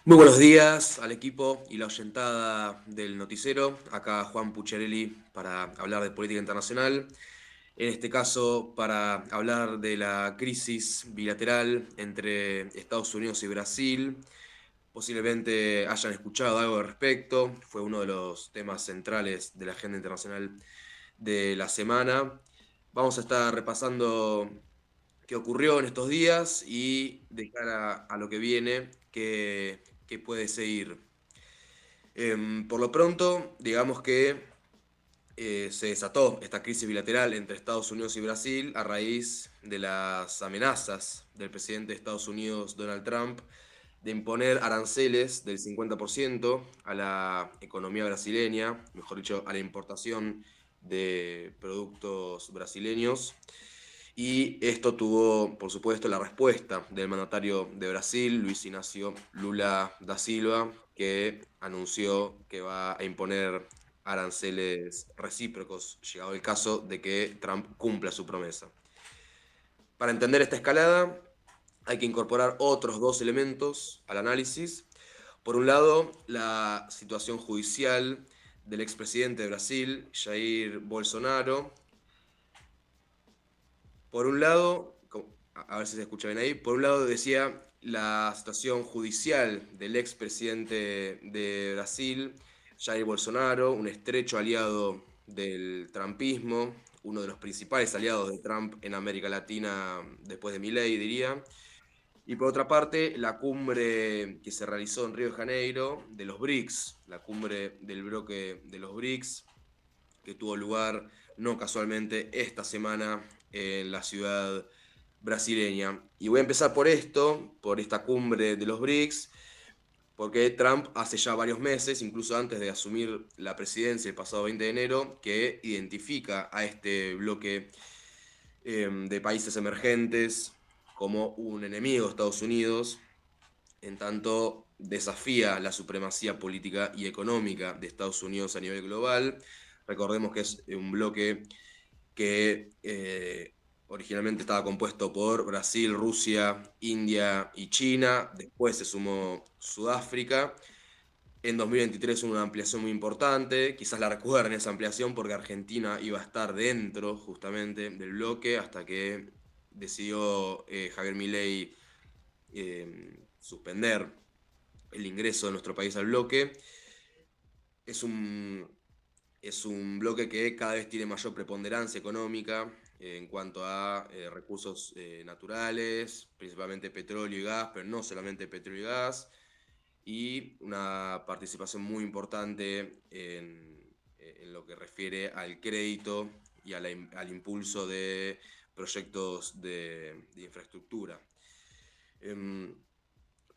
Muy buenos días al equipo y la oyentada del noticiero. Acá Juan Pucciarelli para hablar de política internacional. En este caso, para hablar de la crisis bilateral entre Estados Unidos y Brasil. Posiblemente hayan escuchado algo al respecto. Fue uno de los temas centrales de la agenda internacional de la semana. Vamos a estar repasando qué ocurrió en estos días y de cara a lo que viene, qué puede seguir. Por lo pronto, digamos que se desató esta crisis bilateral entre Estados Unidos y Brasil a raíz de las amenazas del presidente de Estados Unidos, Donald Trump, de imponer aranceles del 50% a la economía brasileña, mejor dicho, a la importación de productos brasileños. Y esto tuvo, por supuesto, la respuesta del mandatario de Brasil, Luis Ignacio Lula da Silva, que anunció que va a imponer aranceles recíprocos, llegado el caso de que Trump cumpla su promesa. Para entender esta escalada, hay que incorporar otros dos elementos al análisis. Por un lado, la situación judicial del expresidente de Brasil, Jair Bolsonaro. Por un lado, a ver si se escucha bien ahí, por un lado decía la situación judicial del expresidente de Brasil, Jair Bolsonaro, un estrecho aliado del trumpismo, uno de los principales aliados de Trump en América Latina después de Milei, diría. Y por otra parte, la cumbre que se realizó en Río de Janeiro de los BRICS, la cumbre del bloque de los BRICS, que tuvo lugar no casualmente esta semana en la ciudad brasileña. Y voy a empezar por esto, por esta cumbre de los BRICS, porque Trump hace ya varios meses, incluso antes de asumir la presidencia el pasado 20 de enero, que identifica a este bloque de países emergentes como un enemigo de Estados Unidos, en tanto desafía la supremacía política y económica de Estados Unidos a nivel global. Recordemos que es un bloque que originalmente estaba compuesto por Brasil, Rusia, India y China. Después se sumó Sudáfrica. En 2023 hubo una ampliación muy importante. Quizás la recuerden esa ampliación porque Argentina iba a estar dentro justamente del bloque hasta que decidió Javier Milei suspender el ingreso de nuestro país al bloque. Es un, es un bloque que cada vez tiene mayor preponderancia económica en cuanto a recursos naturales, principalmente petróleo y gas, pero no solamente petróleo y gas, y una participación muy importante en lo que refiere al crédito y al impulso de proyectos de infraestructura. Em,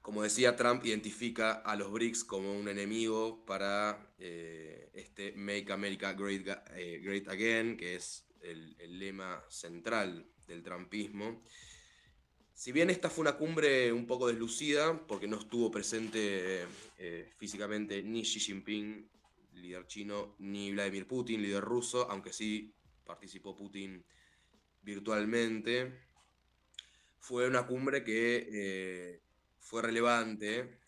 Como decía, Trump identifica a los BRICS como un enemigo para este Make America Great Again, que es el lema central del trumpismo. Si bien esta fue una cumbre un poco deslucida, porque no estuvo presente físicamente ni Xi Jinping, líder chino, ni Vladimir Putin, líder ruso, aunque sí participó Putin virtualmente, fue una cumbre que fue relevante,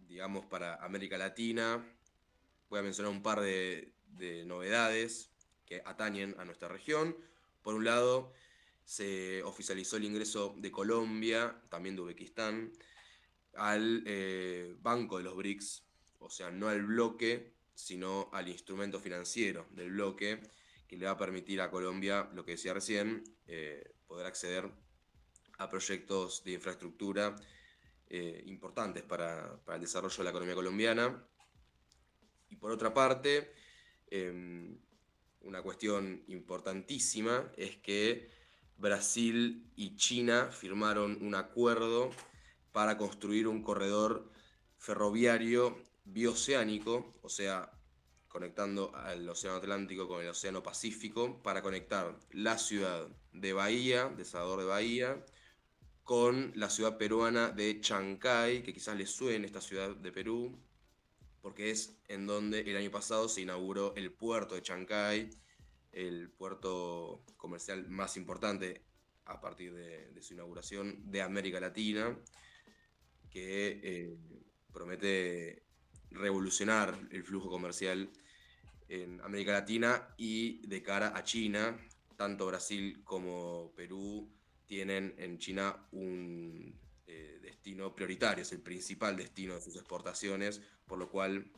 digamos, para América Latina. Voy a mencionar un par de novedades que atañen a nuestra región. Por un lado, se oficializó el ingreso de Colombia, también de Uzbekistán, al Banco de los BRICS, o sea, no al bloque, sino al instrumento financiero del bloque, que le va a permitir a Colombia, lo que decía recién, poder acceder a proyectos de infraestructura importantes para el desarrollo de la economía colombiana. Y por otra parte, una cuestión importantísima es que Brasil y China firmaron un acuerdo para construir un corredor ferroviario bioceánico, o sea, conectando al Océano Atlántico con el Océano Pacífico, para conectar la ciudad de Bahía, de Salvador de Bahía, con la ciudad peruana de Chancay, que quizás les suene esta ciudad de Perú, porque es en donde el año pasado se inauguró el puerto de Chancay, el puerto comercial más importante a partir de su inauguración de América Latina. que promete revolucionar el flujo comercial en América Latina y de cara a China, tanto Brasil como Perú tienen en China un destino prioritario, es el principal destino de sus exportaciones, por lo cual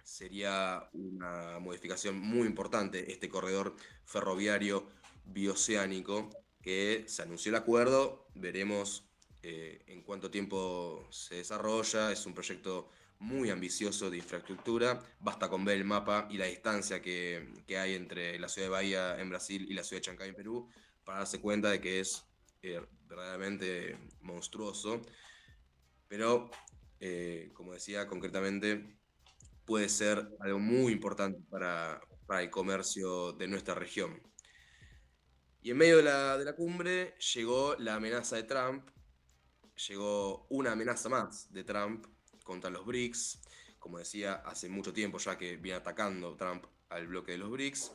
sería una modificación muy importante este corredor ferroviario bioceánico que se anunció el acuerdo, veremos en cuánto tiempo se desarrolla, es un proyecto muy ambicioso de infraestructura, basta con ver el mapa y la distancia que hay entre la ciudad de Bahía en Brasil y la ciudad de Chancay en Perú para darse cuenta de que es verdaderamente monstruoso, pero como decía concretamente puede ser algo muy importante para el comercio de nuestra región. Y en medio de la cumbre llegó la amenaza de Trump, llegó una amenaza más de Trump contra los BRICS. Como decía, hace mucho tiempo ya que viene atacando Trump al bloque de los BRICS.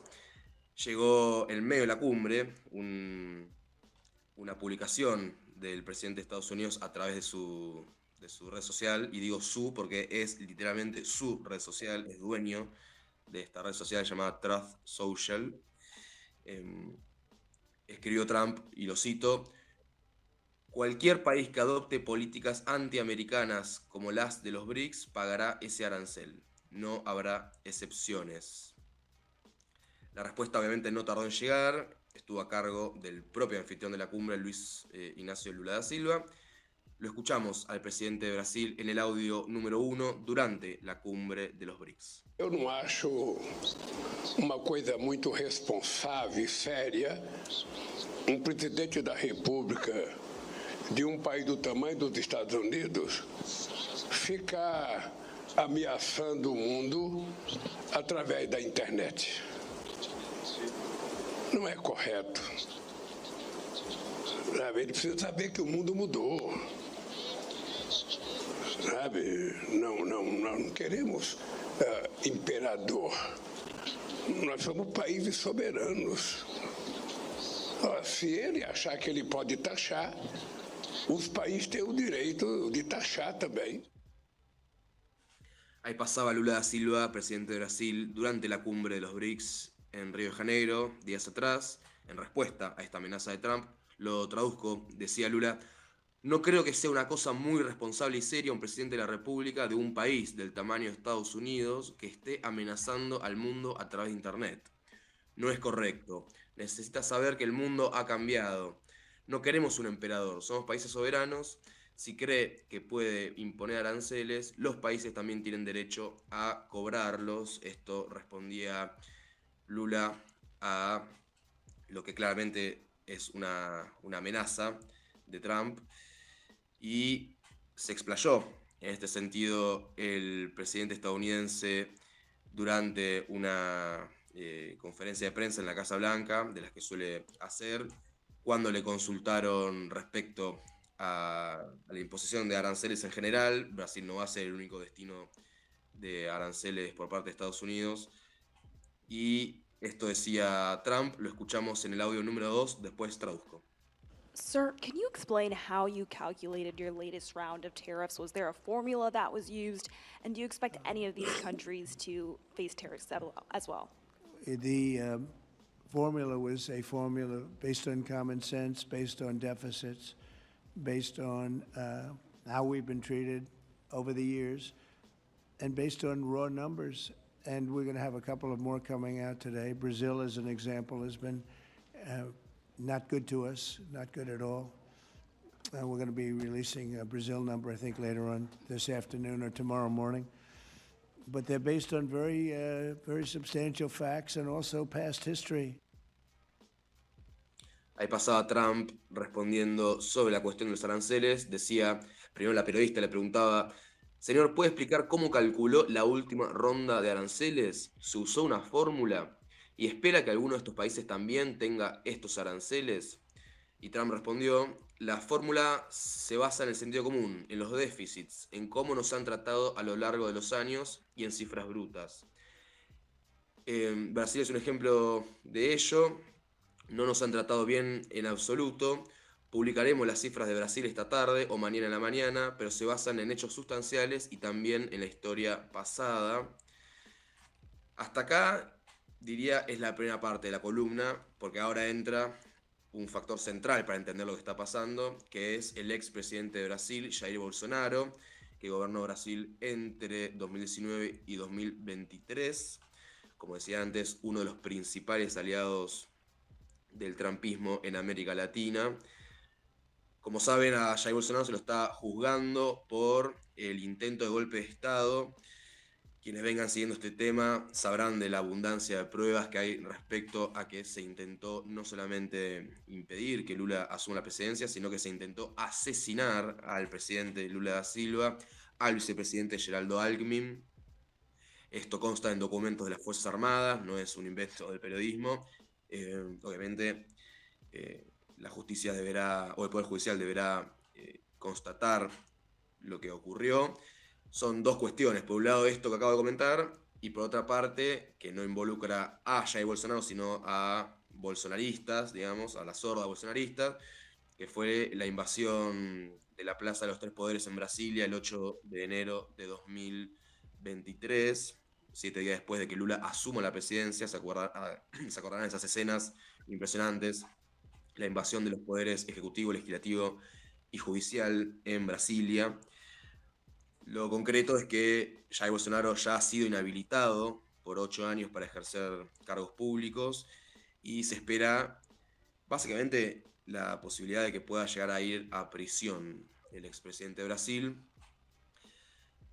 Llegó en medio de la cumbre una publicación del presidente de Estados Unidos a través de su red social, y digo su porque es literalmente su red social, es dueño de esta red social llamada Truth Social. Eh, Escribió Trump, y lo cito: cualquier país que adopte políticas antiamericanas como las de los BRICS pagará ese arancel. No habrá excepciones. La respuesta obviamente no tardó en llegar, estuvo a cargo del propio anfitrión de la cumbre, Luis Ignacio Lula da Silva. Lo escuchamos al presidente de Brasil en el audio número 1 durante la cumbre de los BRICS. Eu não acho uma coisa muito responsável e séria um presidente da República de um país do tamanho dos Estados Unidos ficar ameaçando o mundo através da internet. Não é correto. Sabe? Ele precisa saber que o mundo mudou. Sabe? Não queremos imperador. Nós somos países soberanos. Se ele achar que ele pode taxar, os países têm o direito de taxar também. Ahí pasaba Lula da Silva, presidente de Brasil, durante la cumbre de los BRICS en Río de Janeiro, días atrás, en respuesta a esta amenaza de Trump. Lo traduzco, decía Lula: no creo que sea una cosa muy responsable y seria un presidente de la República de un país del tamaño de Estados Unidos que esté amenazando al mundo a través de Internet. No es correcto. Necesita saber que el mundo ha cambiado. No queremos un emperador, somos países soberanos. Si cree que puede imponer aranceles, los países también tienen derecho a cobrarlos. Esto respondía Lula a lo que claramente es una amenaza de Trump, y se explayó en este sentido el presidente estadounidense durante una conferencia de prensa en la Casa Blanca, de las que suele hacer, cuando le consultaron respecto a la imposición de aranceles en general. Brasil no va a ser el único destino de aranceles por parte de Estados Unidos. Y esto decía Trump, lo escuchamos en el audio número 2, después traduzco. Sir, can you explain how you calculated your latest round of tariffs? Was there a formula that was used? And do you expect any of these countries to face tariffs as well? The formula was a formula based on common sense, based on deficits, based on how we've been treated over the years, and based on raw numbers. And we're going to have a couple of more coming out today. Brazil, as an example, has been not good to us, not good at all. We're going to be releasing a Brazil number, I think, later on this afternoon or tomorrow morning. But they're based on very substantial facts and also past history. Ahí pasaba Trump respondiendo sobre la cuestión de los aranceles. Decía, primero la periodista le preguntaba: señor, ¿puede explicar cómo calculó la última ronda de aranceles? ¿Se usó una fórmula? ¿Y espera que alguno de estos países también tenga estos aranceles? Y Trump respondió: la fórmula se basa en el sentido común, en los déficits, en cómo nos han tratado a lo largo de los años y en cifras brutas. Brasil es un ejemplo de ello. No nos han tratado bien en absoluto. Publicaremos las cifras de Brasil esta tarde o mañana en la mañana, pero se basan en hechos sustanciales y también en la historia pasada. Hasta acá, diría, es la primera parte de la columna, porque ahora entra un factor central para entender lo que está pasando, que es el expresidente de Brasil, Jair Bolsonaro, que gobernó Brasil entre 2019 y 2023. Como decía antes, uno de los principales aliados del trumpismo en América Latina. Como saben, a Jair Bolsonaro se lo está juzgando por el intento de golpe de Estado. Quienes vengan siguiendo este tema sabrán de la abundancia de pruebas que hay respecto a que se intentó no solamente impedir que Lula asuma la presidencia, sino que se intentó asesinar al presidente Lula da Silva, al vicepresidente Geraldo Alckmin. Esto consta en documentos de las Fuerzas Armadas, no es un invento del periodismo. Obviamente, la justicia deberá, o el Poder Judicial deberá constatar lo que ocurrió. Son dos cuestiones. Por un lado, esto que acabo de comentar, y por otra parte, que no involucra a Jair Bolsonaro, sino a bolsonaristas, digamos, a las hordas bolsonaristas, que fue la invasión de la Plaza de los Tres Poderes en Brasilia el 8 de enero de 2023, 7 días después de que Lula asuma la presidencia. Se acordarán de esas escenas impresionantes, la invasión de los poderes ejecutivo, legislativo y judicial en Brasilia. Lo concreto es que Jair Bolsonaro ya ha sido inhabilitado por 8 años para ejercer cargos públicos y se espera básicamente la posibilidad de que pueda llegar a ir a prisión el expresidente de Brasil.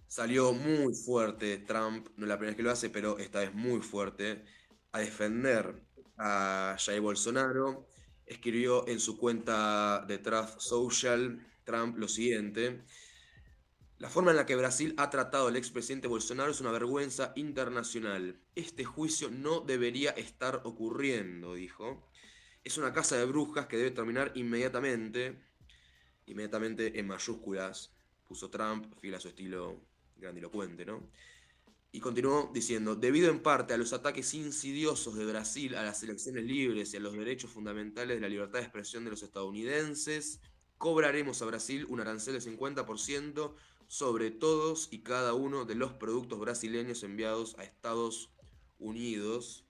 Salió muy fuerte Trump, no es la primera vez que lo hace, pero esta vez muy fuerte, a defender a Jair Bolsonaro. Escribió en su cuenta de Truth Social Trump lo siguiente: la forma en la que Brasil ha tratado al expresidente Bolsonaro es una vergüenza internacional. Este juicio no debería estar ocurriendo, dijo. Es una casa de brujas que debe terminar inmediatamente. Inmediatamente en mayúsculas puso Trump, fiel a su estilo grandilocuente, ¿no? Y continuó diciendo: debido en parte a los ataques insidiosos de Brasil a las elecciones libres y a los derechos fundamentales de la libertad de expresión de los estadounidenses, cobraremos a Brasil un arancel de 50% sobre todos y cada uno de los productos brasileños enviados a Estados Unidos.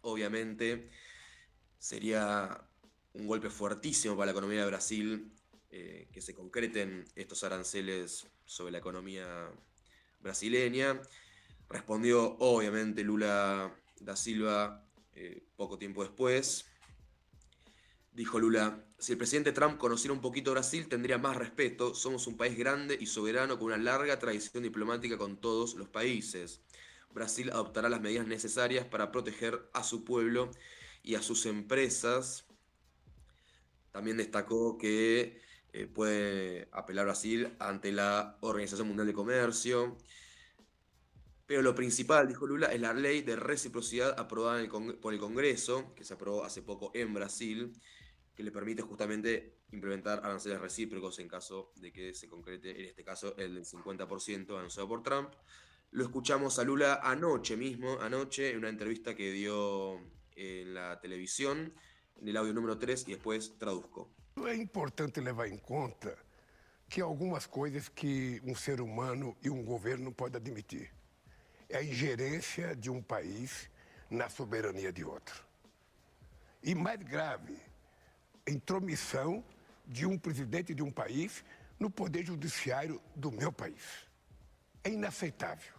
Obviamente sería un golpe fuertísimo para la economía de Brasil que se concreten estos aranceles sobre la economía brasileña. Respondió, obviamente, Lula da Silva poco tiempo después. Dijo Lula: si el presidente Trump conociera un poquito Brasil, tendría más respeto. Somos un país grande y soberano con una larga tradición diplomática con todos los países. Brasil adoptará las medidas necesarias para proteger a su pueblo y a sus empresas. También destacó que puede apelar Brasil ante la Organización Mundial de Comercio. Pero lo principal, dijo Lula, es la ley de reciprocidad aprobada por el Congreso, que se aprobó hace poco en Brasil, que le permite justamente implementar aranceles recíprocos en caso de que se concrete, en este caso, el del 50% anunciado por Trump. Lo escuchamos a Lula anoche mismo, en una entrevista que dio en la televisión, en el audio número 3, y después traduzco. É importante levar em conta que há algumas coisas que um ser humano e um governo não podem admitir. É a ingerência de um país na soberania de outro. E mais grave, a intromissão de um presidente de um país no poder judiciário do meu país. É inaceitável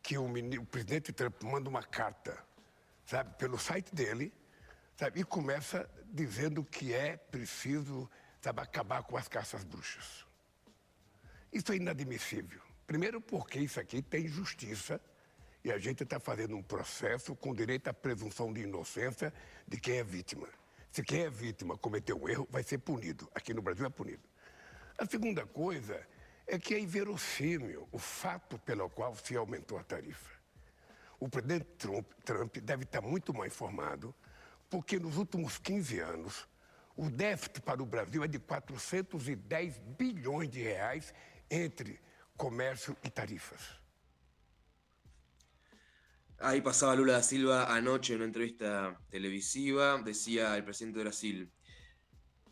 que o presidente Trump manda uma carta, sabe, pelo site dele, sabe, e começa dizendo que é preciso, sabe, acabar com as caças bruxas. Isso é inadmissível. Primeiro porque isso aqui tem justiça e a gente está fazendo um processo com direito à presunção de inocência de quem é vítima. Se quem é vítima cometeu um erro, vai ser punido. Aqui no Brasil é punido. A segunda coisa é que é inverossímil o fato pelo qual se aumentou a tarifa. O presidente Trump deve estar muito mal informado, porque nos últimos 15 anos, o déficit para o Brasil é de 410 bilhões de reais entre comércio e tarifas. Ahí pasaba Lula da Silva anoche en una entrevista televisiva. Decía el presidente de Brasil: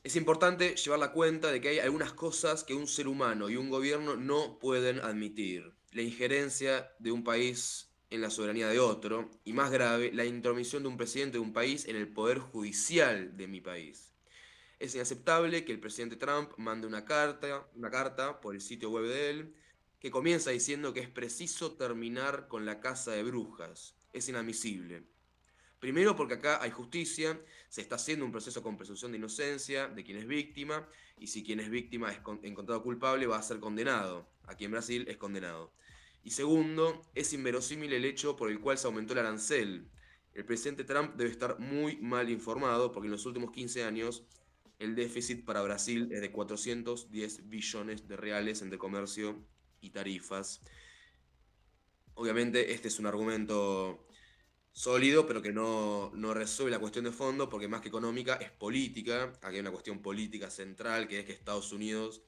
Es importante llevar la cuenta de que hay algunas cosas que un ser humano y un gobierno no pueden admitir. La injerencia de un país en la soberanía de otro, y más grave, la intromisión de un presidente de un país en el poder judicial de mi país. Es inaceptable que el presidente Trump mande una carta por el sitio web de él, que comienza diciendo que es preciso terminar con la caza de brujas. Es inadmisible. Primero porque acá hay justicia, se está haciendo un proceso con presunción de inocencia de quien es víctima, y si quien es víctima es encontrado culpable va a ser condenado. Aquí en Brasil es condenado. Y segundo, es inverosímil el hecho por el cual se aumentó el arancel. El presidente Trump debe estar muy mal informado porque en los últimos 15 años el déficit para Brasil es de 410 billones de reales entre comercio y tarifas. Obviamente este es un argumento sólido, pero que no resuelve la cuestión de fondo, porque más que económica es política. Aquí hay una cuestión política central, que es que Estados Unidos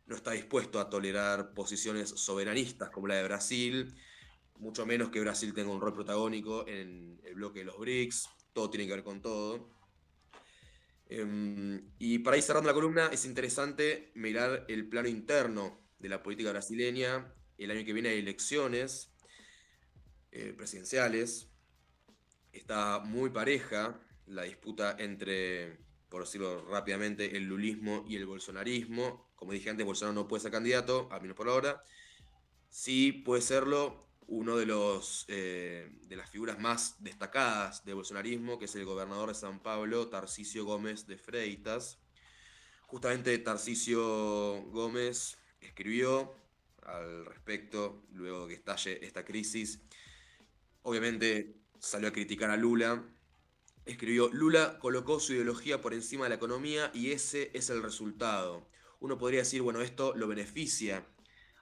no está dispuesto a tolerar posiciones soberanistas como la de Brasil, mucho menos que Brasil tenga un rol protagónico en el bloque de los BRICS. Todo tiene que ver con todo. Y para ir cerrando la columna, es interesante mirar el plano interno de la política brasileña. El año que viene hay elecciones presidenciales. Está muy pareja la disputa entre, por decirlo rápidamente, el lulismo y el bolsonarismo. Como dije antes, Bolsonaro no puede ser candidato, al menos por ahora. Sí puede serlo uno de las figuras más destacadas del bolsonarismo, que es el gobernador de San Pablo, Tarcísio Gómez de Freitas. Justamente Tarcísio Gómez escribió al respecto, luego de que estalle esta crisis. Obviamente salió a criticar a Lula. Escribió: Lula colocó su ideología por encima de la economía y ese es el resultado. Uno podría decir, bueno, esto lo beneficia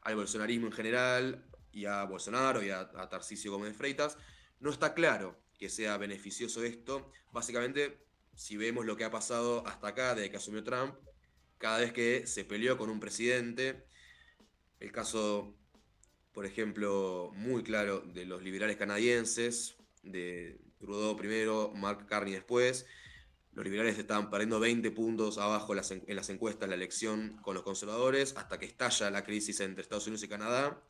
al bolsonarismo en general, y a Bolsonaro y a Tarcísio Gómez de Freitas. No está claro que sea beneficioso esto. Básicamente, si vemos lo que ha pasado hasta acá desde que asumió Trump, cada vez que se peleó con un presidente, el caso, por ejemplo, muy claro de los liberales canadienses, de Trudeau primero, Mark Carney después. Los liberales estaban perdiendo 20 puntos abajo en las encuestas la elección con los conservadores, hasta que estalla la crisis entre Estados Unidos y Canadá.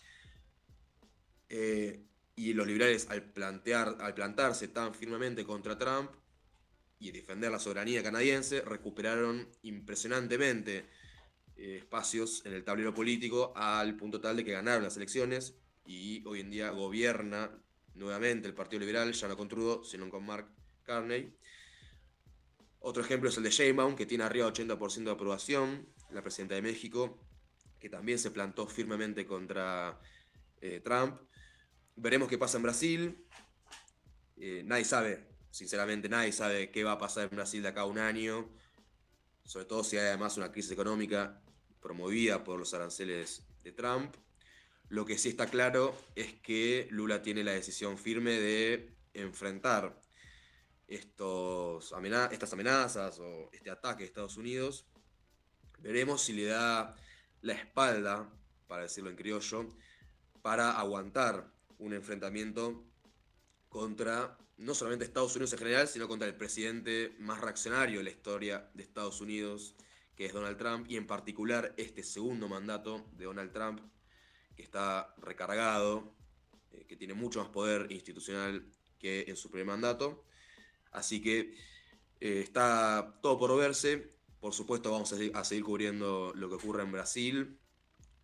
Y los liberales, al plantarse tan firmemente contra Trump y defender la soberanía canadiense, recuperaron impresionantemente espacios en el tablero político, al punto tal de que ganaron las elecciones, y hoy en día gobierna nuevamente el Partido Liberal, ya no con Trudeau, sino con Mark Carney. Otro ejemplo es el de Sheinbaum, que tiene arriba 80% de aprobación, la presidenta de México, que también se plantó firmemente contra Trump. Veremos qué pasa en Brasil. Nadie sabe, sinceramente nadie sabe qué va a pasar en Brasil de acá a un año, sobre todo si hay además una crisis económica promovida por los aranceles de Trump. Lo que sí está claro es que Lula tiene la decisión firme de enfrentar estas amenazas o este ataque de Estados Unidos. Veremos si le da la espalda, para decirlo en criollo, para aguantar un enfrentamiento contra no solamente Estados Unidos en general, sino contra el presidente más reaccionario de la historia de Estados Unidos, que es Donald Trump, y en particular este segundo mandato de Donald Trump, que está recargado, que tiene mucho más poder institucional que en su primer mandato. Así que está todo por verse. Por supuesto vamos a seguir cubriendo lo que ocurre en Brasil.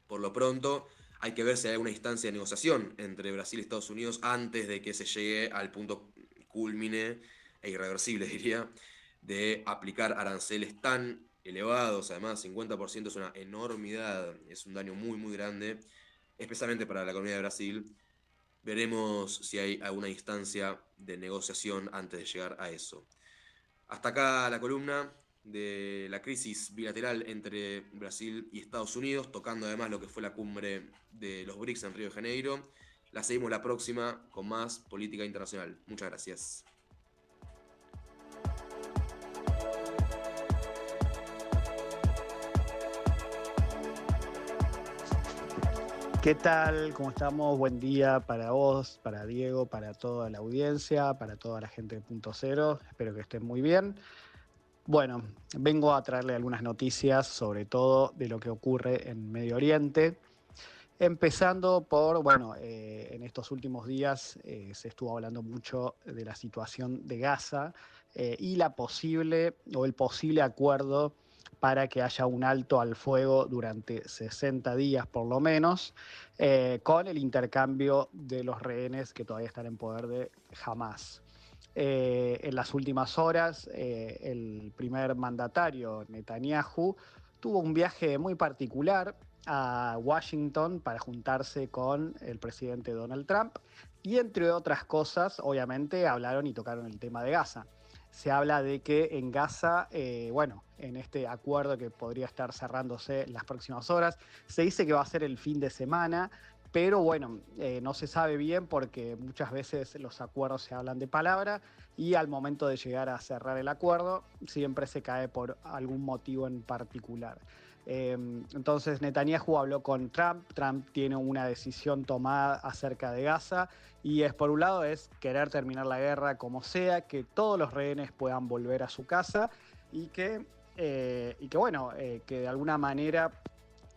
Por lo pronto hay que ver si hay alguna instancia de negociación entre Brasil y Estados Unidos antes de que se llegue al punto cúlmine e irreversible, diría, de aplicar aranceles tan elevados. Además, 50% es una enormidad, es un daño muy, muy grande, especialmente para la economía de Brasil. Veremos si hay alguna instancia de negociación antes de llegar a eso. Hasta acá la columna de la crisis bilateral entre Brasil y Estados Unidos, tocando además lo que fue la cumbre de los BRICS en Río de Janeiro. La seguimos la próxima con más política internacional. Muchas gracias. ¿Qué tal? ¿Cómo estamos? Buen día para vos, para Diego, para toda la audiencia, para toda la gente de Punto Cero. Espero que estén muy bien. Bueno, vengo a traerle algunas noticias, sobre todo de lo que ocurre en Medio Oriente. Empezando por, bueno, en estos últimos días se estuvo hablando mucho de la situación de Gaza y la posible o el posible acuerdo para que haya un alto al fuego durante 60 días por lo menos, con el intercambio de los rehenes que todavía están en poder de Hamas. En las últimas horas, el primer mandatario, Netanyahu, tuvo un viaje muy particular a Washington para juntarse con el presidente Donald Trump y, entre otras cosas, obviamente hablaron y tocaron el tema de Gaza. Se habla de que en Gaza, bueno, en este acuerdo que podría estar cerrándose en las próximas horas, se dice que va a ser el fin de semana, pero bueno, no se sabe bien porque muchas veces los acuerdos se hablan de palabra y al momento de llegar a cerrar el acuerdo siempre se cae por algún motivo en particular. Entonces Netanyahu habló con Trump. Trump tiene una decisión tomada acerca de Gaza y es, por un lado, es querer terminar la guerra como sea, que todos los rehenes puedan volver a su casa y que bueno, que de alguna manera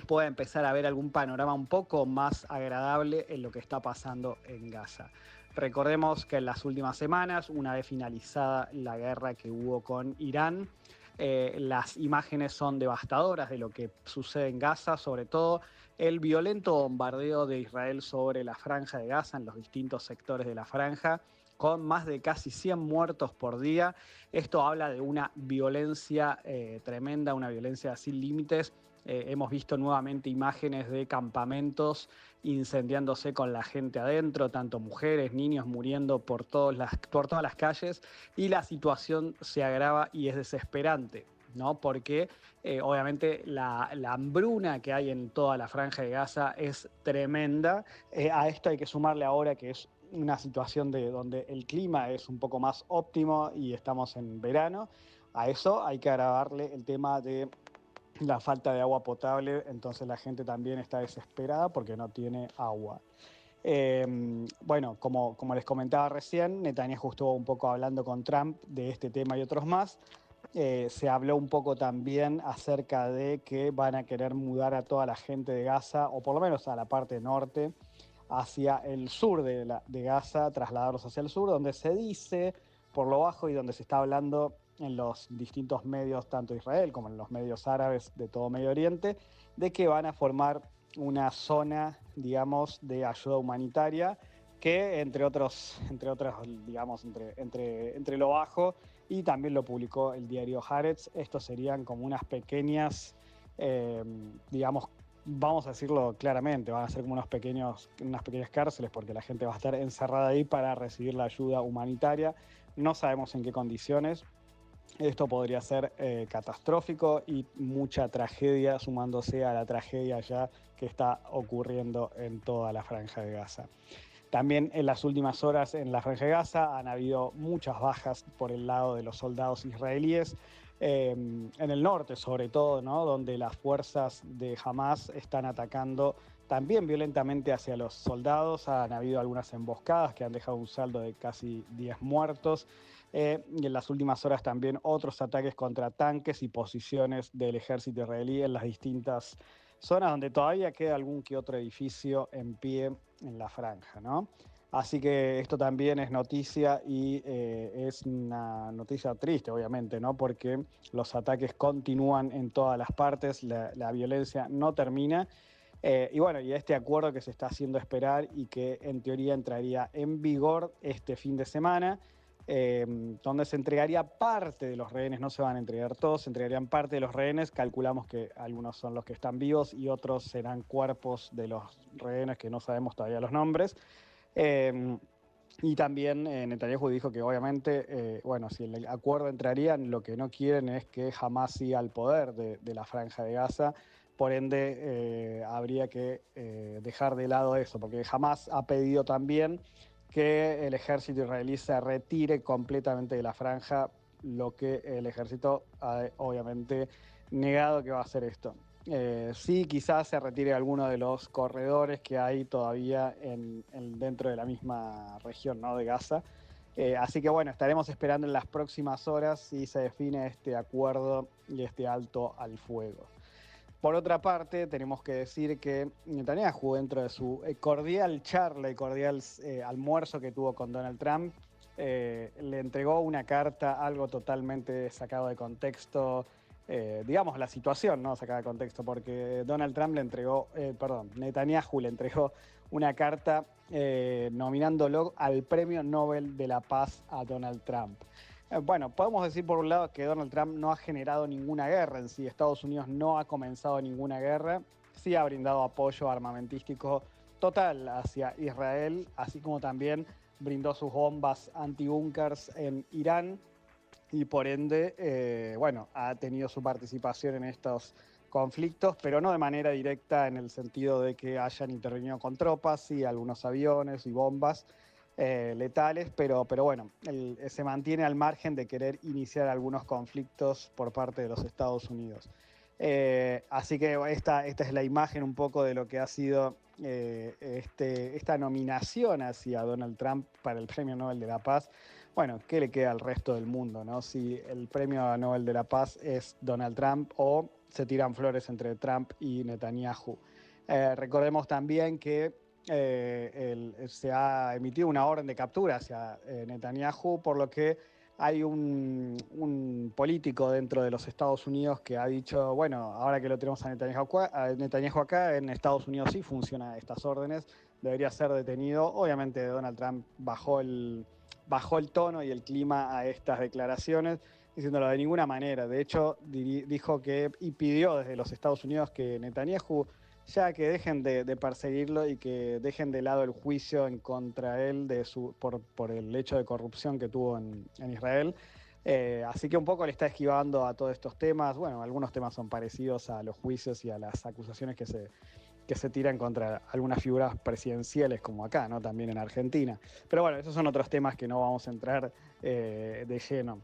pueda empezar a ver algún panorama un poco más agradable en lo que está pasando en Gaza. Recordemos que en las últimas semanas, una vez finalizada la guerra que hubo con Irán, las imágenes son devastadoras de lo que sucede en Gaza, sobre todo el violento bombardeo de Israel sobre la franja de Gaza, en los distintos sectores de la franja, con más de casi 100 muertos por día. Esto habla de una violencia tremenda, una violencia sin límites. Hemos visto nuevamente imágenes de campamentos incendiándose con la gente adentro, tanto mujeres, niños muriendo por todas las calles, y la situación se agrava y es desesperante, ¿no? Porque obviamente la hambruna que hay en toda la franja de Gaza es tremenda. A esto hay que sumarle ahora que es una situación donde el clima es un poco más óptimo y estamos en verano. A eso hay que agregarle el tema de la falta de agua potable, entonces la gente también está desesperada porque no tiene agua. Bueno, como les comentaba recién, Netanyahu estuvo un poco hablando con Trump de este tema y otros más. Se habló un poco también acerca de que van a querer mudar a toda la gente de Gaza, o por lo menos a la parte norte, hacia el sur de Gaza, trasladarlos hacia el sur, donde se dice por lo bajo y donde se está hablando en los distintos medios, tanto Israel como en los medios árabes de todo Medio Oriente, de que van a formar una zona, digamos, de ayuda humanitaria que, entre otras, digamos, entre lo bajo, y también lo publicó el diario Haaretz, estos serían como unas pequeñas, digamos, vamos a decirlo claramente, van a ser como unas pequeñas cárceles porque la gente va a estar encerrada ahí para recibir la ayuda humanitaria. No sabemos en qué condiciones. Esto podría ser catastrófico y mucha tragedia, sumándose a la tragedia ya que está ocurriendo en toda la franja de Gaza. También en las últimas horas en la franja de Gaza han habido muchas bajas por el lado de los soldados israelíes, en el norte sobre todo, ¿no? Donde las fuerzas de Hamas están atacando también violentamente hacia los soldados. Han habido algunas emboscadas que han dejado un saldo de casi 10 muertos. Y en las últimas horas también otros ataques contra tanques y posiciones del ejército israelí en las distintas zonas donde todavía queda algún que otro edificio en pie en la franja, ¿no? Así que esto también es noticia y es una noticia triste, obviamente, ¿no? Porque los ataques continúan en todas las partes, la violencia no termina. Y bueno, y este acuerdo que se está haciendo esperar y que en teoría entraría en vigor este fin de semana, donde se entregaría parte de los rehenes, no se van a entregar todos, se entregarían parte de los rehenes. Calculamos que algunos son los que están vivos y otros serán cuerpos de los rehenes que no sabemos todavía los nombres. Y también Netanyahu dijo que obviamente, bueno, si el acuerdo entraría, lo que no quieren es que Hamas siga al poder de la franja de Gaza. Por ende, habría que dejar de lado eso, porque Hamas ha pedido también que el ejército israelí se retire completamente de la franja, lo que el ejército ha obviamente negado que va a hacer esto. Sí, quizás se retire alguno de los corredores que hay todavía dentro de la misma región, ¿no? De Gaza, Así que bueno, estaremos esperando en las próximas horas si se define este acuerdo y este alto al fuego. Por otra parte, tenemos que decir que Netanyahu, dentro de su cordial charla y cordial almuerzo que tuvo con Donald Trump, le entregó una carta, algo totalmente sacado de contexto, digamos la situación, ¿no? Sacada de contexto, porque Netanyahu le entregó una carta nominándolo al Premio Nobel de la Paz a Donald Trump. Bueno, podemos decir por un lado que Donald Trump no ha generado ninguna guerra en sí, Estados Unidos no ha comenzado ninguna guerra, sí ha brindado apoyo armamentístico total hacia Israel, así como también brindó sus bombas antibúnkers en Irán y por ende, ha tenido su participación en estos conflictos, pero no de manera directa en el sentido de que hayan intervenido con tropas, sí, algunos aviones y bombas letales, pero bueno, se mantiene al margen de querer iniciar algunos conflictos por parte de los Estados Unidos. Así que esta es la imagen un poco de lo que ha sido esta nominación hacia Donald Trump para el Premio Nobel de la Paz. Bueno, ¿qué le queda al resto del mundo, no? Si el Premio Nobel de la Paz es Donald Trump o se tiran flores entre Trump y Netanyahu. Recordemos también que se ha emitido una orden de captura hacia Netanyahu, por lo que hay un político dentro de los Estados Unidos que ha dicho, bueno, ahora que lo tenemos a Netanyahu acá, en Estados Unidos sí funcionan estas órdenes, debería ser detenido. Obviamente Donald Trump bajó el tono y el clima a estas declaraciones, diciéndolo de ninguna manera. De hecho, dijo y pidió desde los Estados Unidos que Netanyahu ya que dejen de perseguirlo y que dejen de lado el juicio en contra él por el hecho de corrupción que tuvo en Israel. Así que un poco le está esquivando a todos estos temas. Bueno, algunos temas son parecidos a los juicios y a las acusaciones que se tiran contra algunas figuras presidenciales, como acá, ¿no? También en Argentina. Pero bueno, esos son otros temas que no vamos a entrar de lleno.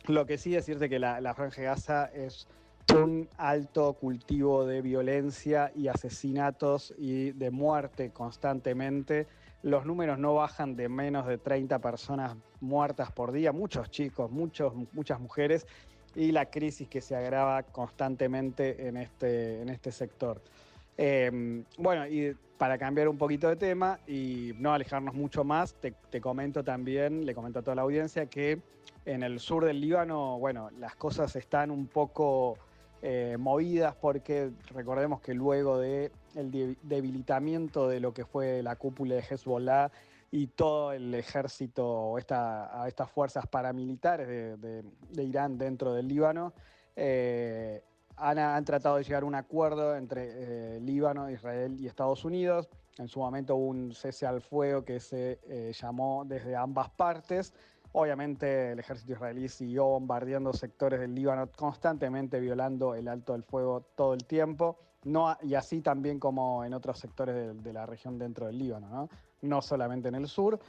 Lo que sí decirte que la Franja de Gaza es un alto cultivo de violencia y asesinatos y de muerte constantemente. Los números no bajan de menos de 30 personas muertas por día, muchos chicos, muchas mujeres, y la crisis que se agrava constantemente en este sector. Y para cambiar un poquito de tema y no alejarnos mucho más, te comento también, le comento a toda la audiencia, que en el sur del Líbano, las cosas están un poco movidas porque recordemos que luego del debilitamiento de lo que fue la cúpula de Hezbollah y todo el ejército, a estas fuerzas paramilitares de Irán dentro del Líbano, han tratado de llegar a un acuerdo entre Líbano, Israel y Estados Unidos. En su momento hubo un cese al fuego que se llamó desde ambas partes. Obviamente el ejército israelí siguió bombardeando sectores del Líbano, constantemente violando el alto del fuego todo el tiempo, y así también como en otros sectores de la región dentro del Líbano, no solamente en el sur.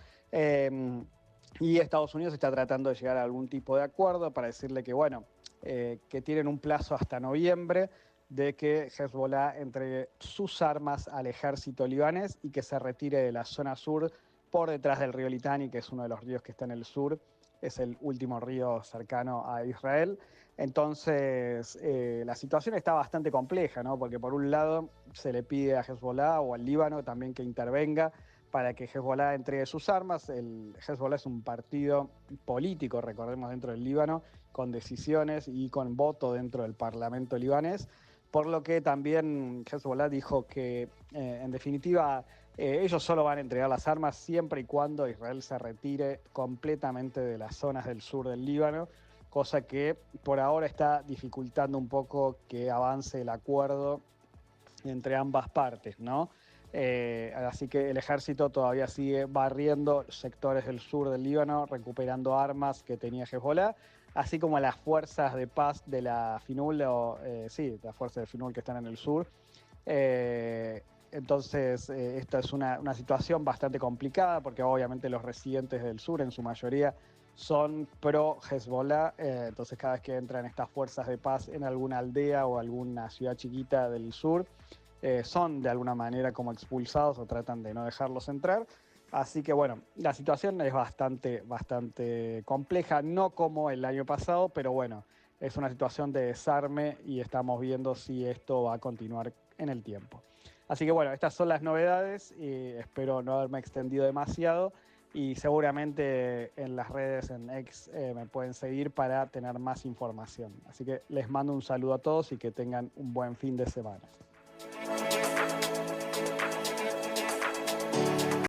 Y Estados Unidos está tratando de llegar a algún tipo de acuerdo para decirle que tienen un plazo hasta noviembre de que Hezbollah entregue sus armas al ejército libanés y que se retire de la zona sur por detrás del río Litani, que es uno de los ríos que está en el sur, es el último río cercano a Israel. Entonces, la situación está bastante compleja, ¿no? Porque por un lado se le pide a Hezbollah o al Líbano también que intervenga para que Hezbollah entregue sus armas. Hezbollah es un partido político, recordemos, dentro del Líbano, con decisiones y con voto dentro del Parlamento libanés, por lo que también Hezbollah dijo que, en definitiva, ellos solo van a entregar las armas siempre y cuando Israel se retire completamente de las zonas del sur del Líbano, cosa que por ahora está dificultando un poco que avance el acuerdo entre ambas partes, ¿no? Así que el ejército todavía sigue barriendo sectores del sur del Líbano, recuperando armas que tenía Hezbollah, así como las fuerzas de paz de la FINUL, las fuerzas de FINUL que están en el sur. Entonces, esta es una situación bastante complicada porque obviamente los residentes del sur en su mayoría son pro Hezbollah, entonces cada vez que entran estas fuerzas de paz en alguna aldea o alguna ciudad chiquita del sur, son de alguna manera como expulsados o tratan de no dejarlos entrar. Así que bueno, la situación es bastante compleja, no como el año pasado, pero bueno, es una situación de desarme y estamos viendo si esto va a continuar en el tiempo. Así que bueno, estas son las novedades y espero no haberme extendido demasiado y seguramente en las redes, en X, me pueden seguir para tener más información. Así que les mando un saludo a todos y que tengan un buen fin de semana.